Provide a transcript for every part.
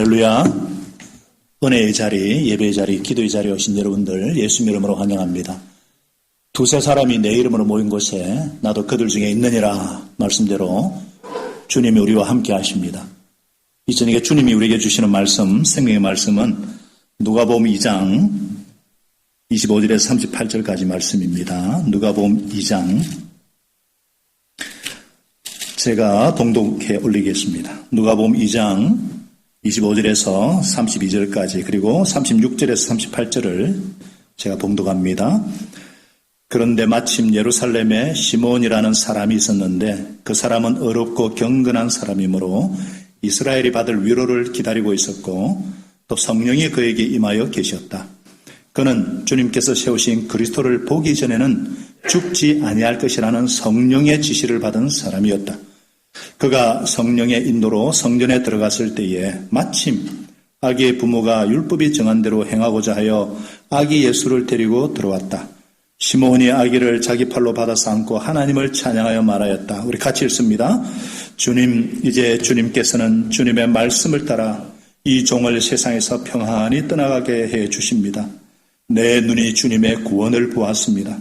할렐루야. 은혜의 자리, 예배의 자리, 기도의 자리에 오신 여러분들 예수 이름으로 환영합니다. 두세 사람이 내 이름으로 모인 곳에 나도 그들 중에 있느니라 말씀대로 주님이 우리와 함께 하십니다. 이 저녁에 주님이 우리에게 주시는 말씀, 생명의 말씀은 누가복음 2장 25절에서 38절까지 말씀입니다. 누가복음 2장 제가 동독해 올리겠습니다. 누가복음 2장 25절에서 32절까지 그리고 36절에서 38절을 제가 봉독합니다. 그런데 마침 예루살렘에 시몬이라는 사람이 있었는데 그 사람은 어렵고 경건한 사람이므로 이스라엘이 받을 위로를 기다리고 있었고 또 성령이 그에게 임하여 계셨다. 그는 주님께서 세우신 그리스도를 보기 전에는 죽지 아니할 것이라는 성령의 지시를 받은 사람이었다. 그가 성령의 인도로 성전에 들어갔을 때에 마침 아기의 부모가 율법이 정한 대로 행하고자 하여 아기 예수를 데리고 들어왔다. 시몬이 아기를 자기 팔로 받아서 안고 하나님을 찬양하여 말하였다. 우리 같이 읽습니다. 주님, 이제 주님께서는 주님의 말씀을 따라 이 종을 세상에서 평안히 떠나가게 해 주십니다. 내 눈이 주님의 구원을 보았습니다.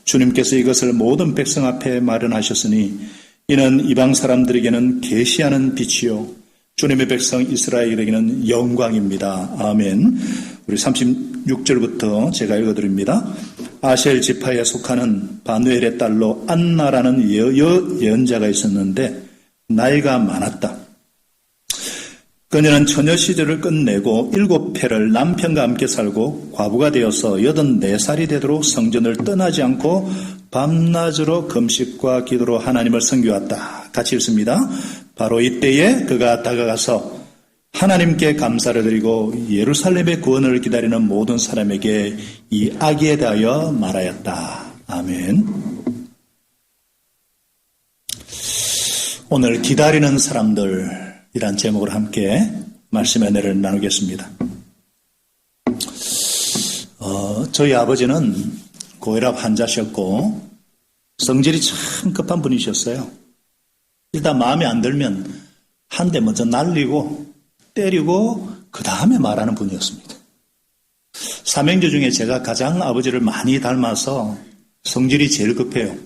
주님께서 이것을 모든 백성 앞에 마련하셨으니 이는 이방 사람들에게는 계시하는 빛이요 주님의 백성 이스라엘에게는 영광입니다. 아멘. 우리 36절부터 제가 읽어드립니다. 아셀 지파에 속하는 바누엘의 딸로 안나라는 예언자가 있었는데 나이가 많았다. 그녀는 처녀 시절을 끝내고 7해를 남편과 함께 살고 과부가 되어서 84살이 되도록 성전을 떠나지 않고 밤낮으로 금식과 기도로 하나님을 섬겨왔다. 같이 읽습니다. 바로 이때에 그가 다가가서 하나님께 감사를 드리고 예루살렘의 구원을 기다리는 모든 사람에게 이 아기에 대하여 말하였다. 아멘. 오늘 기다리는 사람들이란 제목으로 함께 말씀의 은혜를 나누겠습니다. 저희 아버지는 고혈압 환자셨고 성질이 참 급한 분이셨어요. 일단 마음에 안 들면 한 대 먼저 날리고 때리고 그 다음에 말하는 분이었습니다. 삼형제 중에 제가 가장 아버지를 많이 닮아서 성질이 제일 급해요.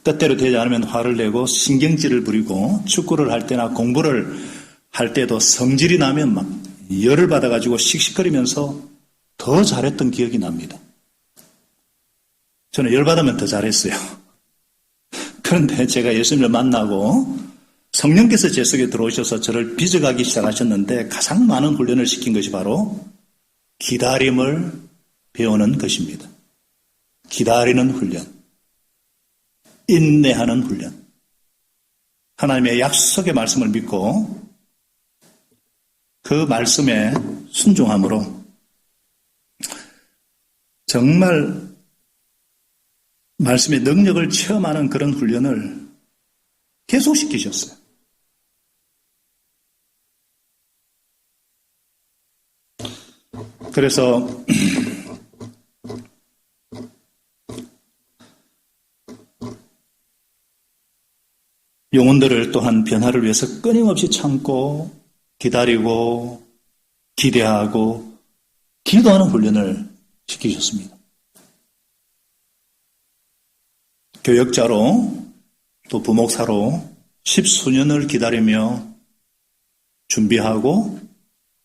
뜻대로 되지 않으면 화를 내고 신경질을 부리고 축구를 할 때나 공부를 할 때도 성질이 나면 막 열을 받아가지고 씩씩거리면서 더 잘했던 기억이 납니다. 저는 열받으면 더 잘했어요. 그런데 제가 예수님을 만나고 성령께서 제 속에 들어오셔서 저를 빚어가기 시작하셨는데 가장 많은 훈련을 시킨 것이 바로 기다림을 배우는 것입니다. 기다리는 훈련, 인내하는 훈련, 하나님의 약속의 말씀을 믿고 그 말씀에 순종함으로 정말 말씀의 능력을 체험하는 그런 훈련을 계속 시키셨어요. 그래서 영혼들을 또한 변화를 위해서 끊임없이 참고 기다리고 기대하고 기도하는 훈련을 시키셨습니다. 교역자로 또 부목사로 10수년을 기다리며 준비하고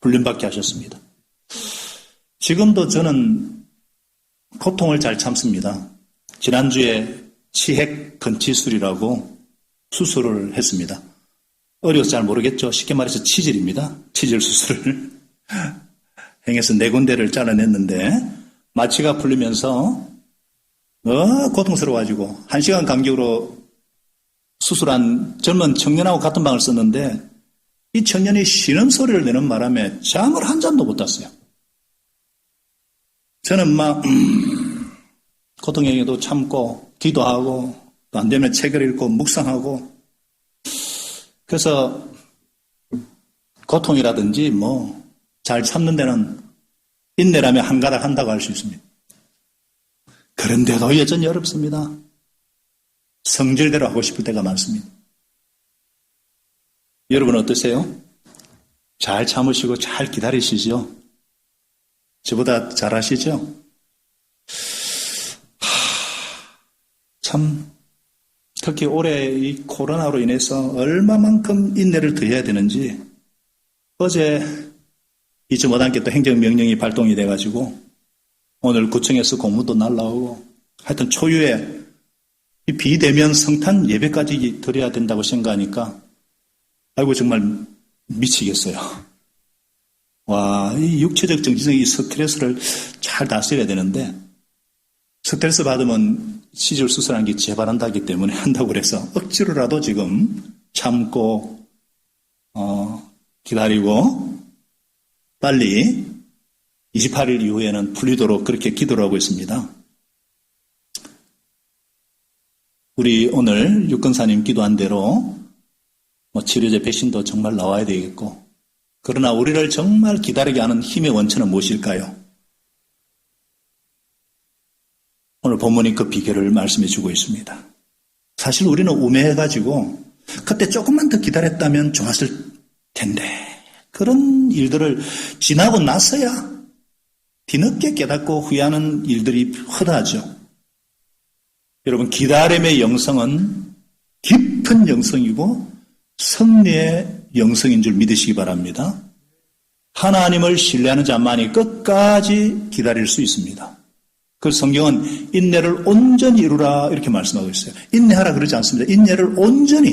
훈련받게 하셨습니다. 지금도 저는 고통을 잘 참습니다. 지난주에 치핵 건치술이라고 수술을 했습니다. 어려서 잘 모르겠죠. 쉽게 말해서 치질입니다. 치질 수술을 행해서 4군데를 잘라냈는데 마취가 풀리면서 고통스러워가지고 1시간 간격으로 수술한 젊은 청년하고 같은 방을 썼는데 이 청년이 신음소리를 내는 바람에 잠을 한 잠도 못 잤어요. 저는 막 고통에도 참고 기도하고 또 안 되면 책을 읽고 묵상하고 그래서 고통이라든지 잘 참는 데는 인내라면 한 가닥 한다고 할 수 있습니다. 그런데도 여전히 어렵습니다. 성질대로 하고 싶을 때가 많습니다. 여러분 어떠세요? 잘 참으시고 잘 기다리시죠? 저보다 잘 하시죠? 참, 특히 올해 이 코로나로 인해서 얼마만큼 인내를 더해야 되는지, 어제 잊지 못한 게 또 행정명령이 발동이 돼가지고, 오늘 구청에서 공문도 날라오고, 하여튼 초유에 이 비대면 성탄 예배까지 드려야 된다고 생각하니까, 아이고, 정말 미치겠어요. 와, 이 육체적, 정신적 이 스트레스를 잘 다스려야 되는데, 스트레스 받으면 시술 수술하는 게 재발한다기 때문에 한다고 그래서 억지로라도 지금 참고, 기다리고, 빨리 28일 이후에는 풀리도록 그렇게 기도를 하고 있습니다. 우리 오늘 육근사님 기도한 대로 치료제 백신도 정말 나와야 되겠고, 그러나 우리를 정말 기다리게 하는 힘의 원천은 무엇일까요? 오늘 본문이 그 비결을 말씀해 주고 있습니다. 사실 우리는 우매해가지고 그때 조금만 더 기다렸다면 좋았을 텐데, 그런 일들을 지나고 나서야 뒤늦게 깨닫고 후회하는 일들이 허다하죠. 여러분, 기다림의 영성은 깊은 영성이고 승리의 영성인 줄 믿으시기 바랍니다. 하나님을 신뢰하는 자만이 끝까지 기다릴 수 있습니다. 그 성경은 인내를 온전히 이루라 이렇게 말씀하고 있어요. 인내하라 그러지 않습니다. 인내를 온전히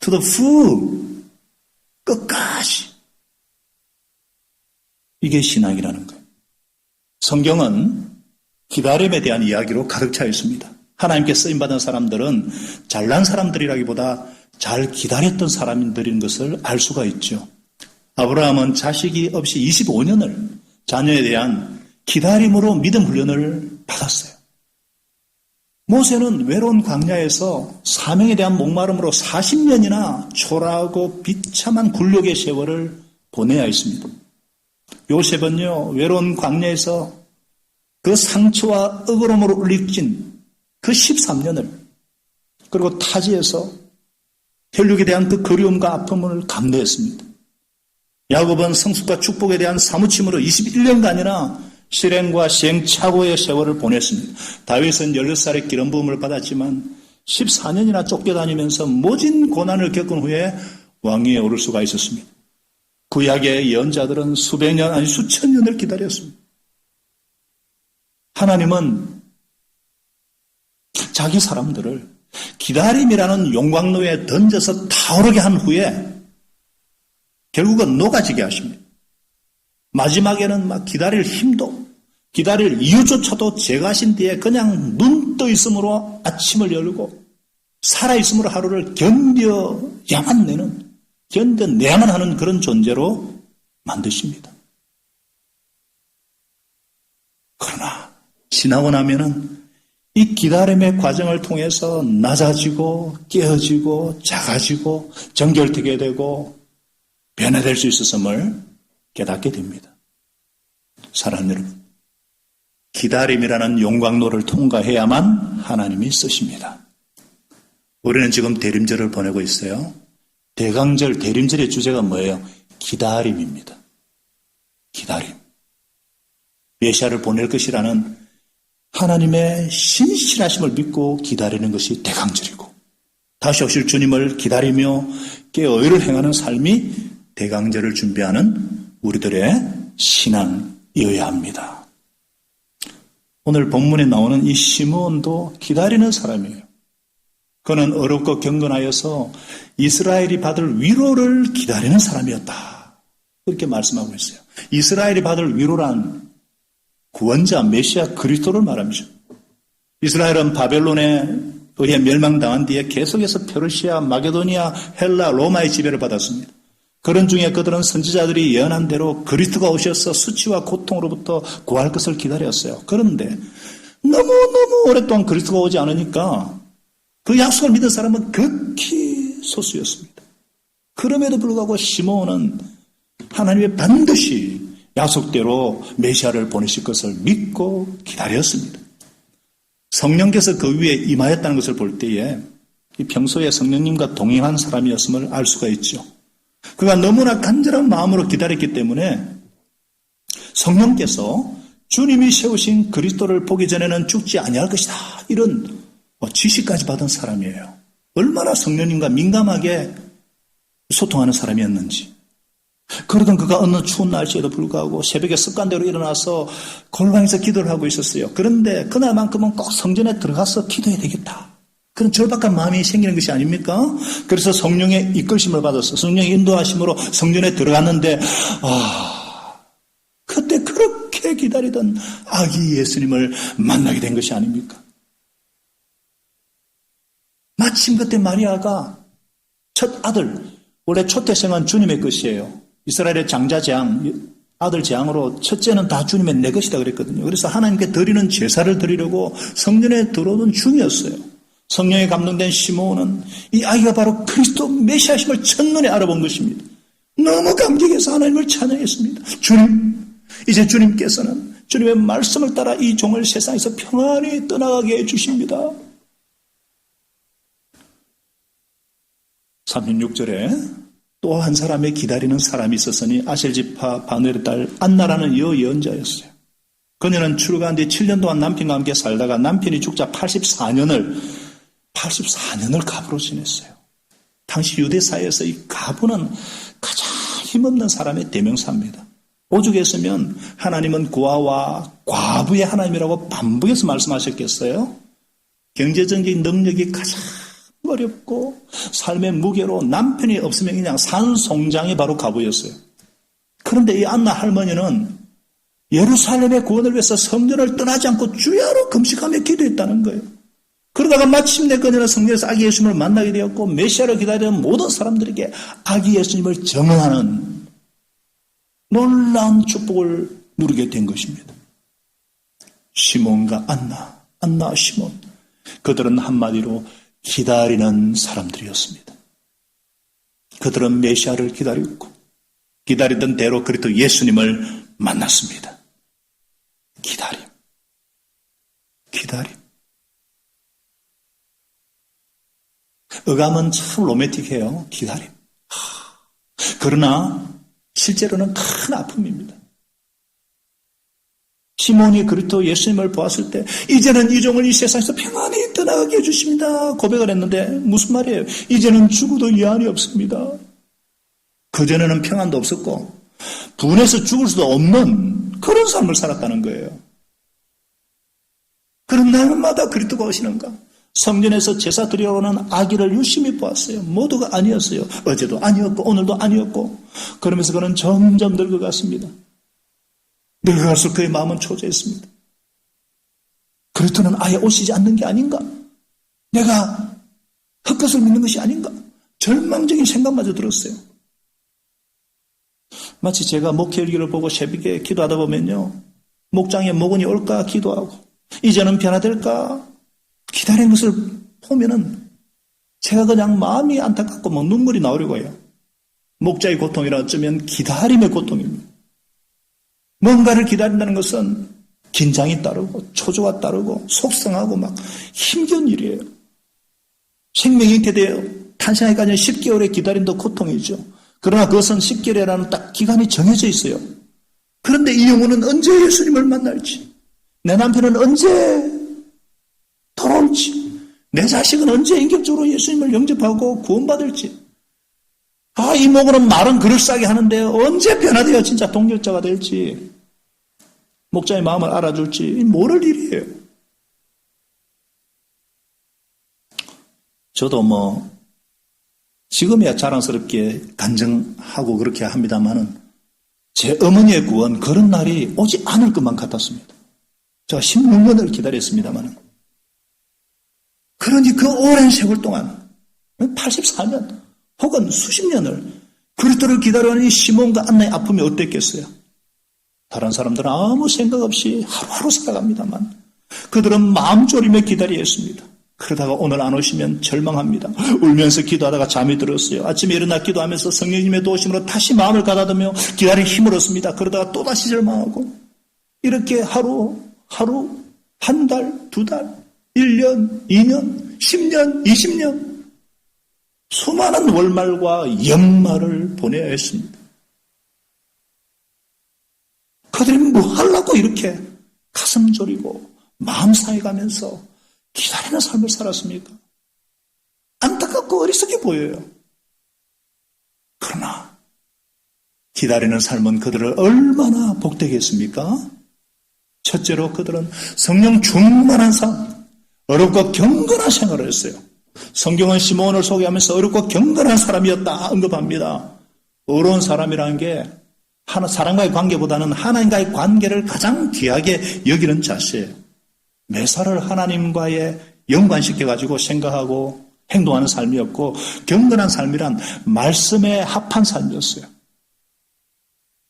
to the full, 끝까지. 이게 신앙이라는 거예요. 성경은 기다림에 대한 이야기로 가득 차 있습니다. 하나님께 쓰임받은 사람들은 잘난 사람들이라기보다 잘 기다렸던 사람들인 것을 알 수가 있죠. 아브라함은 자식이 없이 25년을 자녀에 대한 기다림으로 믿음 훈련을 받았어요. 모세는 외로운 광야에서 사명에 대한 목마름으로 40년이나 초라하고 비참한 굴욕의 세월을 보내야 했습니다. 요셉은요, 외로운 광야에서 그 상처와 억울함으로 울리진 그 13년을, 그리고 타지에서 혈육에 대한 그 그리움과 아픔을 감내했습니다. 야곱은 성숙과 축복에 대한 사무침으로 21년간이나 실행과 시행착오의 세월을 보냈습니다. 다윗은 16살에 기름 부음을 받았지만 14년이나 쫓겨다니면서 모진 고난을 겪은 후에 왕위에 오를 수가 있었습니다. 구약의 예언자들은 수백 년 아니 수천 년을 기다렸습니다. 하나님은 자기 사람들을 기다림이라는 용광로에 던져서 타오르게 한 후에 결국은 녹아지게 하십니다. 마지막에는 막 기다릴 힘도, 기다릴 이유조차도 제가신 뒤에 그냥 눈 떠 있음으로 아침을 열고 살아있음으로 하루를 견뎌야만 견뎌내야만 하는 그런 존재로 만드십니다. 그러나 지나고 나면은 이 기다림의 과정을 통해서 낮아지고 깨어지고 작아지고 정결되게 되고 변화될 수 있었음을 깨닫게 됩니다. 사랑하는 여러분, 기다림이라는 용광로를 통과해야만 하나님이 쓰십니다. 우리는 지금 대림절을 보내고 있어요. 대강절, 대림절의 주제가 뭐예요? 기다림입니다. 기다림. 메시아를 보낼 것이라는 하나님의 신실하심을 믿고 기다리는 것이 대강절이고, 다시 오실 주님을 기다리며 깨어 의를 행하는 삶이 대강절을 준비하는 우리들의 신앙이어야 합니다. 오늘 본문에 나오는 이 시므온도 기다리는 사람이에요. 그는 어렵고 경건하여서 이스라엘이 받을 위로를 기다리는 사람이었다. 그렇게 말씀하고 있어요. 이스라엘이 받을 위로란 구원자 메시아 그리스도를 말합니다. 이스라엘은 바벨론에 의해 멸망당한 뒤에 계속해서 페르시아, 마게도니아, 헬라, 로마의 지배를 받았습니다. 그런 중에 그들은 선지자들이 예언한 대로 그리스도가 오셔서 수치와 고통으로부터 구할 것을 기다렸어요. 그런데 너무너무 오랫동안 그리스도가 오지 않으니까 그 약속을 믿은 사람은 극히 소수였습니다. 그럼에도 불구하고 시므온은 하나님의 반드시 약속대로 메시아를 보내실 것을 믿고 기다렸습니다. 성령께서 그 위에 임하였다는 것을 볼 때에 평소에 성령님과 동행한 사람이었음을 알 수가 있죠. 그가 너무나 간절한 마음으로 기다렸기 때문에 성령께서 주님이 세우신 그리스도를 보기 전에는 죽지 아니할 것이다. 이런 지시까지 받은 사람이에요. 얼마나 성령님과 민감하게 소통하는 사람이었는지. 그러던 그가 어느 추운 날씨에도 불구하고 새벽에 습관대로 일어나서 골방에서 기도를 하고 있었어요. 그런데 그날만큼은 꼭 성전에 들어가서 기도해야 되겠다. 그런 절박한 마음이 생기는 것이 아닙니까? 그래서 성령의 이끌심을 받았어. 성령의 인도하심으로 성전에 들어갔는데 그때 그렇게 기다리던 아기 예수님을 만나게 된 것이 아닙니까? 마침 그때 마리아가 첫 아들, 원래 초태생은 주님의 것이에요. 이스라엘의 장자재앙, 아들 재앙으로 첫째는 다 주님의 내 것이다 그랬거든요. 그래서 하나님께 드리는 제사를 드리려고 성전에 들어오던 중이었어요. 성령에 감동된 시몬은 이 아이가 바로 그리스도 메시아심을 첫눈에 알아본 것입니다. 너무 감격해서 하나님을 찬양했습니다. 주님, 이제 주님께서는 주님의 말씀을 따라 이 종을 세상에서 평안히 떠나가게 해주십니다. 36절에 또 한 사람의 기다리는 사람이 있었으니 아셀지파 바누엘의 딸 안나라는 여예언자였어요. 그녀는 출가한 뒤 7년 동안 남편과 함께 살다가 남편이 죽자 84년을 갑으로 지냈어요. 당시 유대사회에서 이 가부는 가장 힘없는 사람의 대명사입니다. 오죽했으면 하나님은 고아와 과부의 하나님이라고 반복해서 말씀하셨겠어요? 경제적인 능력이 가장 어렵고 삶의 무게로 남편이 없으면 그냥 산송장이 바로 가부였어요. 그런데 이 안나 할머니는 예루살렘의 구원을 위해서 성전을 떠나지 않고 주야로 금식하며 기도했다는 거예요. 그러다가 마침내 그녀는 성전에서 아기 예수님을 만나게 되었고 메시아를 기다리는 모든 사람들에게 아기 예수님을 증언하는 놀라운 축복을 누리게 된 것입니다. 시몬과 안나, 시몬, 그들은 한마디로 기다리는 사람들이었습니다. 그들은 메시아를 기다렸고 기다리던 대로 그리스도 예수님을 만났습니다. 기다림. 의감은 참 로맨틱해요. 기다림. 그러나 실제로는 큰 아픔입니다. 시몬이 그리스도 예수님을 보았을 때 이제는 이 종을 이 세상에서 평안히 떠나가게 해주십니다. 고백을 했는데 무슨 말이에요? 이제는 죽어도 여한이 없습니다. 그전에는 평안도 없었고 분해서 죽을 수도 없는 그런 삶을 살았다는 거예요. 그런 날마다 그리스도가 오시는가? 성전에서 제사 드려오는 아기를 유심히 보았어요. 모두가 아니었어요. 어제도 아니었고 오늘도 아니었고 그러면서 그는 점점 늙어갔습니다. 늙어갈수록 그의 마음은 초조했습니다. 그리스도는 아예 오시지 않는 게 아닌가? 내가 헛것을 믿는 것이 아닌가? 절망적인 생각마저 들었어요. 마치 제가 목회일기를 보고 새벽에 기도하다 보면요. 목장에 목원이 올까 기도하고 이제는 변화될까 기다린 것을 보면은 제가 그냥 마음이 안타깝고 뭐 눈물이 나오려고 해요. 목자의 고통이라 어쩌면 기다림의 고통입니다. 뭔가를 기다린다는 것은 긴장이 따르고 초조가 따르고 속상하고 막 힘겨운 일이에요. 생명이 잉태되어 탄생하기까지 10개월의 기다림도 고통이죠. 그러나 그것은 10개월이라는 딱 기간이 정해져 있어요. 그런데 이 영혼은 언제 예수님을 만날지, 내 남편은 언제 돌아올지, 내 자식은 언제 인격적으로 예수님을 영접하고 구원받을지, 이 목은 말은 그럴싸하게 하는데 언제 변화되어 진짜 동력자가 될지, 목자의 마음을 알아줄지 모를 일이에요. 저도 지금이야 자랑스럽게 간증하고 그렇게 합니다만은 제 어머니의 구원 그런 날이 오지 않을 것만 같았습니다. 제가 16년을 기다렸습니다만은 그러니 그 오랜 세월 동안 84년 혹은 수십 년을 그리스도를 기다려하는 이 시몬과 안나의 아픔이 어땠겠어요? 다른 사람들은 아무 생각 없이 하루하루 살아갑니다만 그들은 마음 졸이며 기다려야 했습니다. 그러다가 오늘 안 오시면 절망합니다. 울면서 기도하다가 잠이 들었어요. 아침에 일어나 기도하면서 성령님의 도우심으로 다시 마음을 가다듬며 기다릴 힘을 얻습니다. 그러다가 또다시 절망하고 이렇게 하루, 한 달, 두 달, 1년, 2년, 10년, 20년 수많은 월말과 연말을 보내야 했습니다. 그들이 뭐 하려고 이렇게 가슴 졸이고 마음 상해가면서 기다리는 삶을 살았습니까? 안타깝고 어리석게 보여요. 그러나 기다리는 삶은 그들을 얼마나 복되게 했습니까? 첫째로 그들은 성령 충만한 삶, 어렵고 경건한 생활을 했어요. 성경은 시몬을 소개하면서 어렵고 경건한 사람이었다 언급합니다. 어려운 사람이라는 게 사람과의 관계보다는 하나님과의 관계를 가장 귀하게 여기는 자세예요. 매사를 하나님과의 연관시켜가지고 생각하고 행동하는 삶이었고, 경건한 삶이란 말씀에 합한 삶이었어요.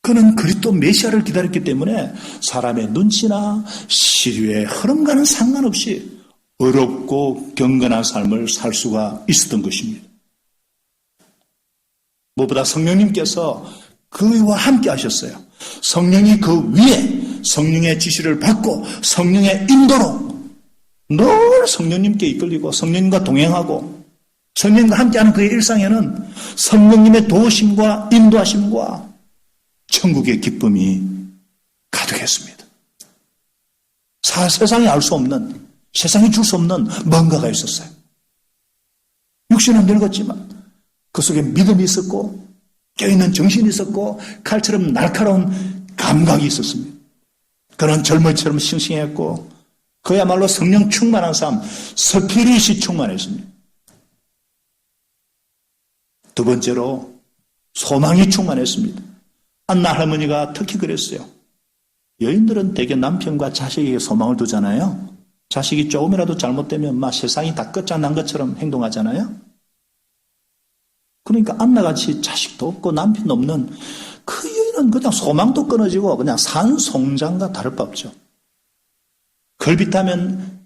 그는 그리스도 메시아를 기다렸기 때문에 사람의 눈치나 시류의 흐름과는 상관없이 어렵고 경건한 삶을 살 수가 있었던 것입니다. 무엇보다 성령님께서 그와 함께 하셨어요. 성령이 그 위에 성령의 지시를 받고 성령의 인도로 늘 성령님께 이끌리고 성령님과 동행하고 성령님과 함께하는 그의 일상에는 성령님의 도우심과 인도하심과 천국의 기쁨이 가득했습니다. 세상이 알 수 없는, 세상이 줄 수 없는 뭔가가 있었어요. 육신은 늙었지만 그 속에 믿음이 있었고 껴있는 정신이 있었고 칼처럼 날카로운 감각이 있었습니다. 그는 젊은이처럼 싱싱했고 그야말로 성령 충만한 삶, 스피릿이 충만했습니다. 두 번째로 소망이 충만했습니다. 안나 할머니가 특히 그랬어요. 여인들은 대개 남편과 자식에게 소망을 두잖아요. 자식이 조금이라도 잘못되면 막 세상이 다 끝장난 것처럼 행동하잖아요. 그러니까 안나같이 자식도 없고 남편도 없는 그 여인은 그냥 소망도 끊어지고 그냥 산송장과 다를 바 없죠. 걸핏하면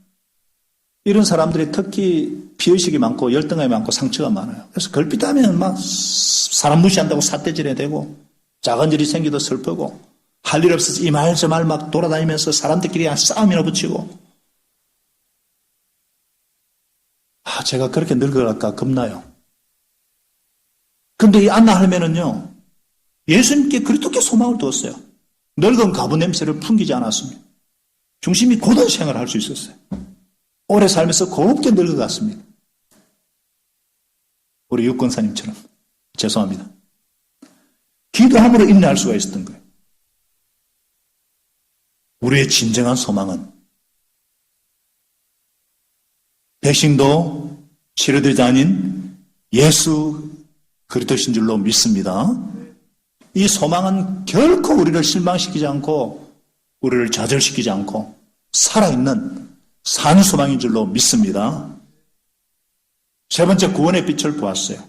이런 사람들이 특히 피의식이 많고 열등감이 많고 상처가 많아요. 그래서 걸핏하면 막 사람 무시한다고 삿대질해야 되고 작은 일이 생기도 슬프고 할 일 없어서 이 말 저 말 막 돌아다니면서 사람들끼리 싸움이나 붙이고 제가 그렇게 늙어갈까 겁나요. 근데 이 안나 할매는요, 예수님께 그리스도께 소망을 두었어요. 늙은 가부 냄새를 풍기지 않았습니다. 중심이 고든 생활을 할 수 있었어요. 오래 살면서 곱게 늙어갔습니다. 우리 육권사님처럼. 죄송합니다. 기도함으로 인내할 수가 있었던 거예요. 우리의 진정한 소망은 백신도 치료되지 않은 예수 그리스도신 줄로 믿습니다. 이 소망은 결코 우리를 실망시키지 않고 우리를 좌절시키지 않고 살아있는 산 소망인 줄로 믿습니다. 세 번째, 구원의 빛을 보았어요.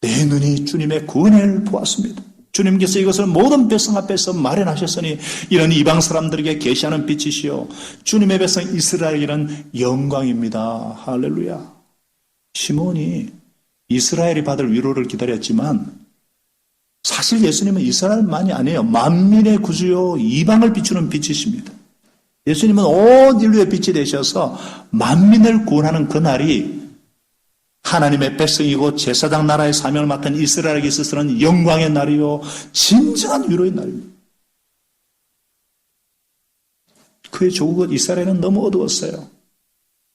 내 눈이 주님의 구원을 보았습니다. 주님께서 이것을 모든 백성 앞에서 마련하셨으니 이런 이방 사람들에게 계시하는 빛이시요 주님의 백성 이스라엘이란 영광입니다. 할렐루야. 시몬이 이스라엘이 받을 위로를 기다렸지만 사실 예수님은 이스라엘만이 아니에요. 만민의 구주요 이방을 비추는 빛이십니다. 예수님은 온 인류의 빛이 되셔서 만민을 구원하는 그 날이 하나님의 백성이고 제사장 나라의 사명을 맡은 이스라엘에게 있어서는 영광의 날이요 진정한 위로의 날입니다. 그의 조국은 이스라엘은 너무 어두웠어요.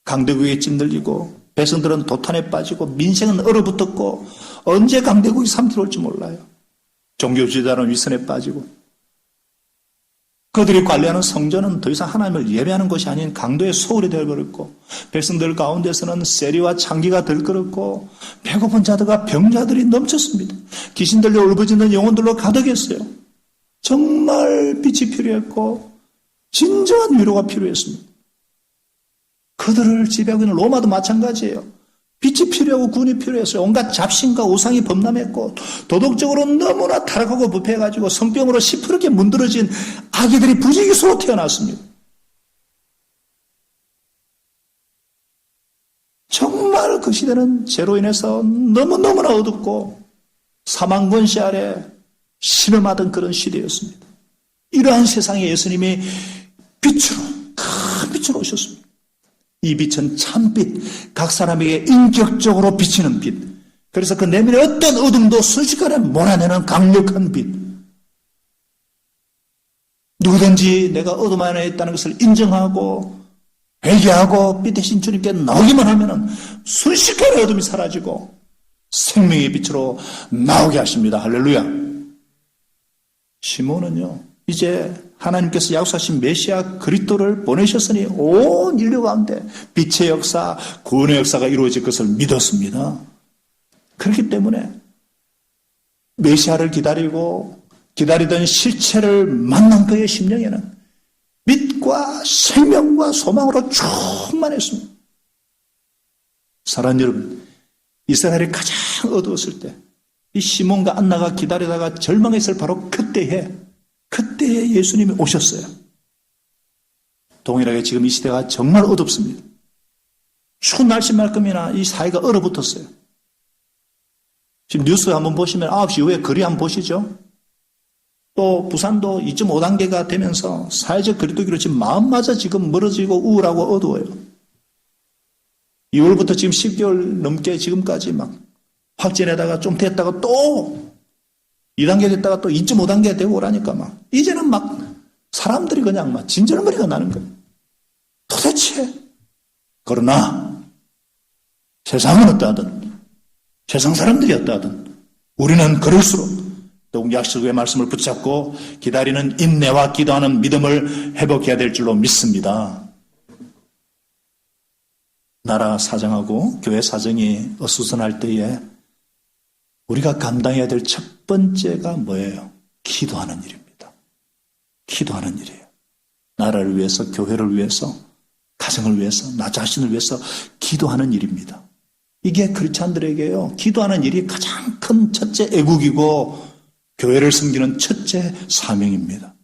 강대국에 찐들리고 백성들은 도탄에 빠지고 민생은 얼어붙었고 언제 강대국이 삼키올지 몰라요. 종교지도자는 위선에 빠지고 그들이 관리하는 성전은 더 이상 하나님을 예배하는 것이 아닌 강도의 소울이 되어버렸고 백성들 가운데서는 세리와 창기가 들끓었고 배고픈 자들과 병자들이 넘쳤습니다. 귀신 들려 울부짖는 영혼들로 가득했어요. 정말 빛이 필요했고 진정한 위로가 필요했습니다. 그들을 지배하고 있는 로마도 마찬가지예요. 빛이 필요하고 군이 필요했어요. 온갖 잡신과 우상이 범람했고 도덕적으로 너무나 타락하고 부패해가지고 성병으로 시퍼렇게 문드러진 아기들이 부지기수로 태어났습니다. 정말 그 시대는 죄로 인해서 너무너무나 어둡고 사망 권세 아래 신음하던 그런 시대였습니다. 이러한 세상에 예수님이 빛으로, 큰 빛으로 오셨습니다. 이 빛은 참빛, 각 사람에게 인격적으로 비치는 빛, 그래서 그 내면의 어떤 어둠도 순식간에 몰아내는 강력한 빛. 누구든지 내가 어둠 안에 있다는 것을 인정하고 회개하고 빛 대신 주님께 나오기만 하면 순식간에 어둠이 사라지고 생명의 빛으로 나오게 하십니다. 할렐루야. 시몬은요, 이제 하나님께서 약속하신 메시아 그리스도를 보내셨으니 온 인류 가운데 빛의 역사, 구원의 역사가 이루어질 것을 믿었습니다. 그렇기 때문에 메시아를 기다리던 실체를 만난 그의 심령에는 빛과 생명과 소망으로 충만했습니다. 사랑하는 여러분, 이스라엘이 가장 어두웠을 때 이 시몬과 안나가 기다리다가 절망했을 바로 그때에 예수님이 오셨어요. 동일하게 지금 이 시대가 정말 어둡습니다. 추운 날씨만큼이나 이 사회가 얼어붙었어요. 지금 뉴스 한번 보시면 9시 이후에 거리 한번 보시죠. 또 부산도 2.5단계가 되면서 사회적 거리두기로 지금 마음마저 지금 멀어지고 우울하고 어두워요. 2월부터 지금 10개월 넘게 지금까지 막 확진에다가 좀 됐다가 또 2단계 됐다가 또 2.5단계 되고 오라니까 막 이제는 막 사람들이 그냥 막 진절머리가 나는 거예요. 도대체 그러나 세상은 어떠하든 세상 사람들이 어떠하든 우리는 그럴수록 더욱 약속의 말씀을 붙잡고 기다리는 인내와 기도하는 믿음을 회복해야 될 줄로 믿습니다. 나라 사정하고 교회 사정이 어수선할 때에 우리가 감당해야 될 첫 번째가 뭐예요? 기도하는 일입니다. 기도하는 일이에요. 나라를 위해서, 교회를 위해서, 가정을 위해서, 나 자신을 위해서 기도하는 일입니다. 이게 크리스찬들에게요, 기도하는 일이 가장 큰 첫째 애국이고 교회를 섬기는 첫째 사명입니다.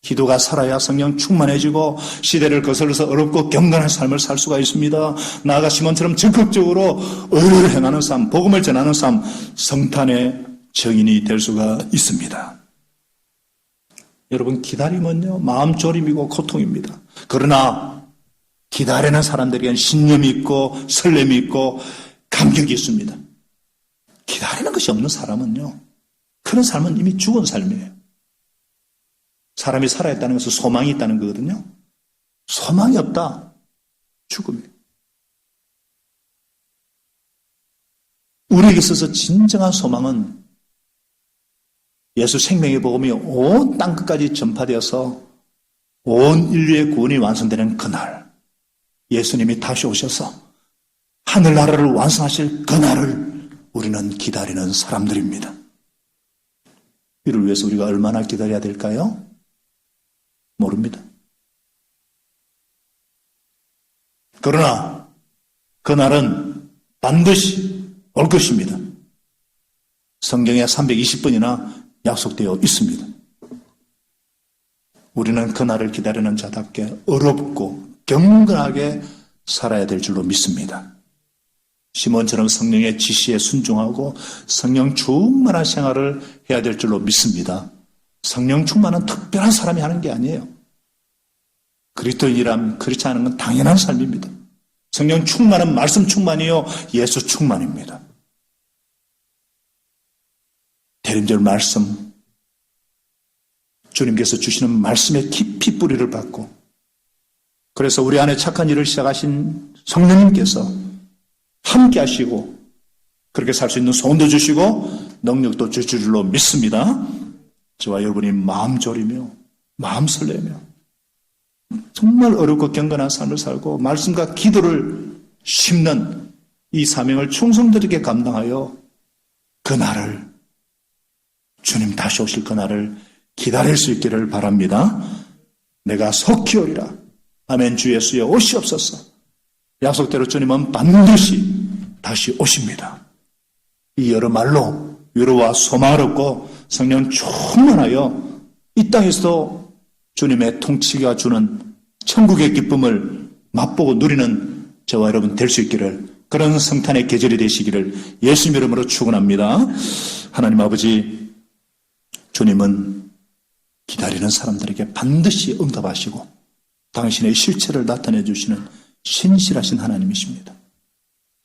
기도가 살아야 성령 충만해지고 시대를 거슬러서 어렵고 경건한 삶을 살 수가 있습니다. 나아가 시몬처럼 적극적으로 의를 행하는 삶, 복음을 전하는 삶, 성탄의 증인이 될 수가 있습니다. 여러분, 기다림은요, 마음 졸임이고 고통입니다. 그러나 기다리는 사람들에게는 신념이 있고 설렘이 있고 감격이 있습니다. 기다리는 것이 없는 사람은요, 그런 삶은 이미 죽은 삶이에요. 사람이 살아있다는 것은 소망이 있다는 거거든요. 소망이 없다. 죽음이에요. 우리에게 있어서 진정한 소망은 예수 생명의 복음이 온 땅끝까지 전파되어서 온 인류의 구원이 완성되는 그날, 예수님이 다시 오셔서 하늘나라를 완성하실 그날을 우리는 기다리는 사람들입니다. 이를 위해서 우리가 얼마나 기다려야 될까요? 모릅니다. 그러나 그날은 반드시 올 것입니다. 성경에 320번이나 약속되어 있습니다. 우리는 그날을 기다리는 자답게 어렵고 경건하게 살아야 될 줄로 믿습니다. 시몬처럼 성령의 지시에 순종하고 성령 충만한 생활을 해야 될 줄로 믿습니다. 성령 충만은 특별한 사람이 하는 게 아니에요. 그리스도인이라면 그렇지 않은 건 당연한 삶입니다. 성령 충만은 말씀 충만이요, 예수 충만입니다. 대림절 말씀, 주님께서 주시는 말씀에 깊이 뿌리를 받고, 그래서 우리 안에 착한 일을 시작하신 성령님께서 함께 하시고 그렇게 살 수 있는 소원도 주시고 능력도 주실 줄로 믿습니다. 저와 여러분이 마음 졸이며 마음 설레며 정말 어렵고 경건한 삶을 살고 말씀과 기도를 심는 이 사명을 충성들에게 감당하여 그날을, 주님 다시 오실 그날을 기다릴 수 있기를 바랍니다. 내가 속히 오리라. 아멘. 주 예수여 오시옵소서. 약속대로 주님은 반드시 다시 오십니다. 이 여러 말로 위로와 소망을 얻고 성령 충만하여 이 땅에서도 주님의 통치가 주는 천국의 기쁨을 맛보고 누리는 저와 여러분 될 수 있기를, 그런 성탄의 계절이 되시기를 예수님 이름으로 축원합니다. 하나님 아버지, 주님은 기다리는 사람들에게 반드시 응답하시고 당신의 실체를 나타내 주시는 신실하신 하나님이십니다.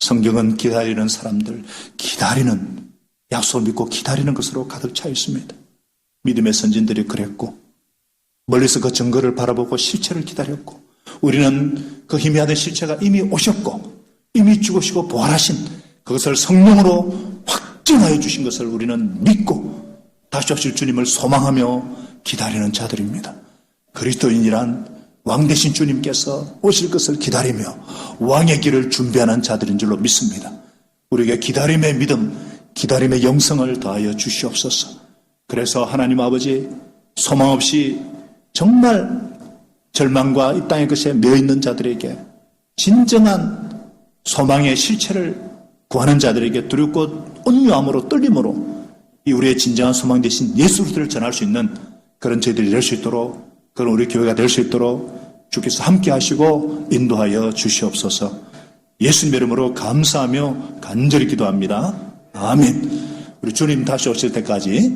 성경은 기다리는 사람들, 기다리는, 약속을 믿고 기다리는 것으로 가득 차 있습니다. 믿음의 선진들이 그랬고, 멀리서 그 증거를 바라보고 실체를 기다렸고, 우리는 그 희미하던 실체가 이미 오셨고, 이미 죽으시고 부활하신 그것을 성령으로 확증하여 주신 것을 우리는 믿고 다시 오실 주님을 소망하며 기다리는 자들입니다. 그리스도인이란 왕 되신 주님께서 오실 것을 기다리며 왕의 길을 준비하는 자들인 줄로 믿습니다. 우리에게 기다림의 믿음, 기다림의 영성을 더하여 주시옵소서. 그래서 하나님 아버지, 소망 없이 정말 절망과 이 땅의 것에 매여있는 자들에게 진정한 소망의 실체를 구하는 자들에게 두렵고 온유함으로 떨림으로 이 우리의 진정한 소망 되신 예수 그리스도를 전할 수 있는 그런 저희들이 될 수 있도록, 그런 우리 교회가 될 수 있도록 주께서 함께 하시고 인도하여 주시옵소서. 예수님 이름으로 감사하며 간절히 기도합니다. 아멘. 우리 주님 다시 오실 때까지